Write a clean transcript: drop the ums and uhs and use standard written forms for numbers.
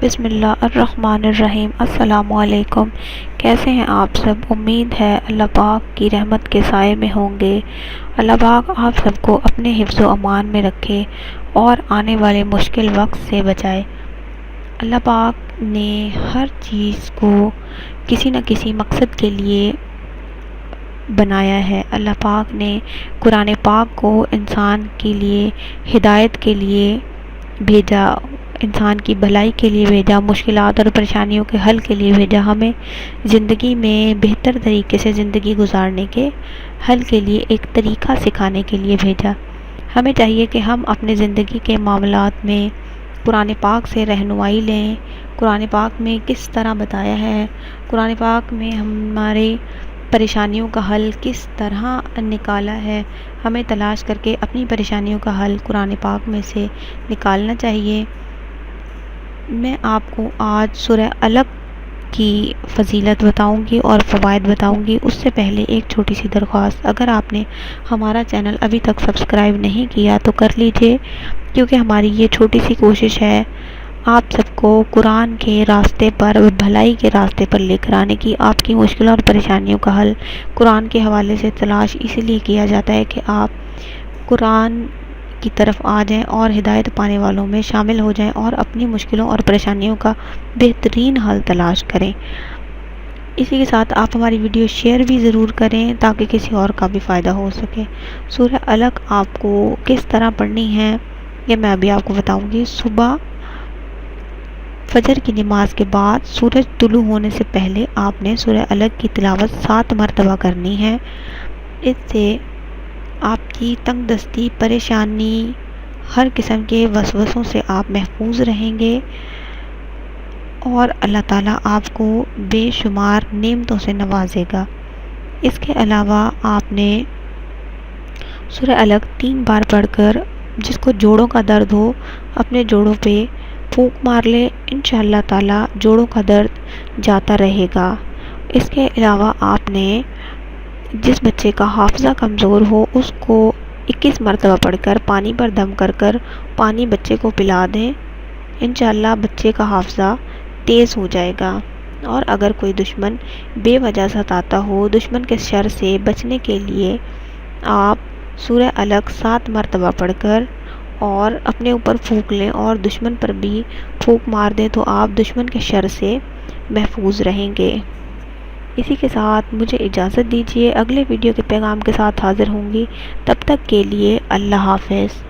بسم اللہ الرحمن الرحیم۔ السلام علیکم، کیسے ہیں آپ سب؟ امید ہے اللہ پاک کی رحمت کے سائے میں ہوں گے۔ اللہ پاک آپ سب کو اپنے حفظ و امان میں رکھے اور آنے والے مشکل وقت سے بچائے۔ اللہ پاک نے ہر چیز کو کسی نہ کسی مقصد کے لیے بنایا ہے۔ اللہ پاک نے قرآن پاک کو انسان کے لیے ہدایت کے لیے بھیجا، انسان کی بھلائی کے لیے بھیجا، مشکلات اور پریشانیوں کے حل کے لیے بھیجا، ہمیں زندگی میں بہتر طریقے سے زندگی گزارنے کے حل کے لیے ایک طریقہ سکھانے کے لیے بھیجا۔ ہمیں چاہیے کہ ہم اپنے زندگی کے معاملات میں قرآن پاک سے رہنمائی لیں۔ قرآن پاک میں کس طرح بتایا ہے، قرآن پاک میں ہمارے پریشانیوں کا حل کس طرح نکالا ہے، ہمیں تلاش کر کے اپنی پریشانیوں کا حل قرآن پاک میں سے نکالنا چاہیے۔ میں آپ کو آج سورہ الگ کی فضیلت بتاؤں گی اور فوائد بتاؤں گی۔ اس سے پہلے ایک چھوٹی سی درخواست، اگر آپ نے ہمارا چینل ابھی تک سبسکرائب نہیں کیا تو کر لیجئے، کیونکہ ہماری یہ چھوٹی سی کوشش ہے آپ سب کو قرآن کے راستے پر، بھلائی کے راستے پر لے کر آنے کی۔ آپ کی مشکلوں اور پریشانیوں کا حل قرآن کے حوالے سے تلاش اسی لیے کیا جاتا ہے کہ آپ قرآن کی طرف آ جائیں اور ہدایت پانے والوں میں شامل ہو جائیں اور اپنی مشکلوں اور پریشانیوں کا بہترین حل تلاش کریں۔ اسی کے ساتھ آپ ہماری ویڈیو شیئر بھی ضرور کریں تاکہ کسی اور کا بھی فائدہ ہو سکے۔ سورہ الگ آپ کو کس طرح پڑھنی ہے یہ میں ابھی آپ کو بتاؤں گی۔ صبح فجر کی نماز کے بعد سورج طلوع ہونے سے پہلے آپ نے سورہ الگ کی تلاوت 7 مرتبہ کرنی ہے۔ اس سے آپ کی تنگ دستی، پریشانی، ہر قسم کے وسوسوں سے آپ محفوظ رہیں گے اور اللہ تعالیٰ آپ کو بے شمار نعمتوں سے نوازے گا۔ اس کے علاوہ آپ نے سورہ الگ 3 بار پڑھ کر، جس کو جوڑوں کا درد ہو اپنے جوڑوں پہ پھونک مار لے، انشاءاللہ تعالیٰ جوڑوں کا درد جاتا رہے گا۔ اس کے علاوہ آپ نے جس بچے کا حافظہ کمزور ہو اس کو 21 مرتبہ پڑھ کر پانی پر دم کر کر پانی بچے کو پلا دیں، انشاءاللہ بچے کا حافظہ تیز ہو جائے گا۔ اور اگر کوئی دشمن بے وجہ ستاتا ہو، دشمن کے شر سے بچنے کے لیے آپ سورہ الگ 7 مرتبہ پڑھ کر اور اپنے اوپر پھونک لیں اور دشمن پر بھی پھونک مار دیں تو آپ دشمن کے شر سے محفوظ رہیں گے۔ اسی کے ساتھ مجھے اجازت دیجیے، اگلے ویڈیو کے پیغام کے ساتھ حاضر ہوں گی۔ تب تک کے لیے اللہ حافظ۔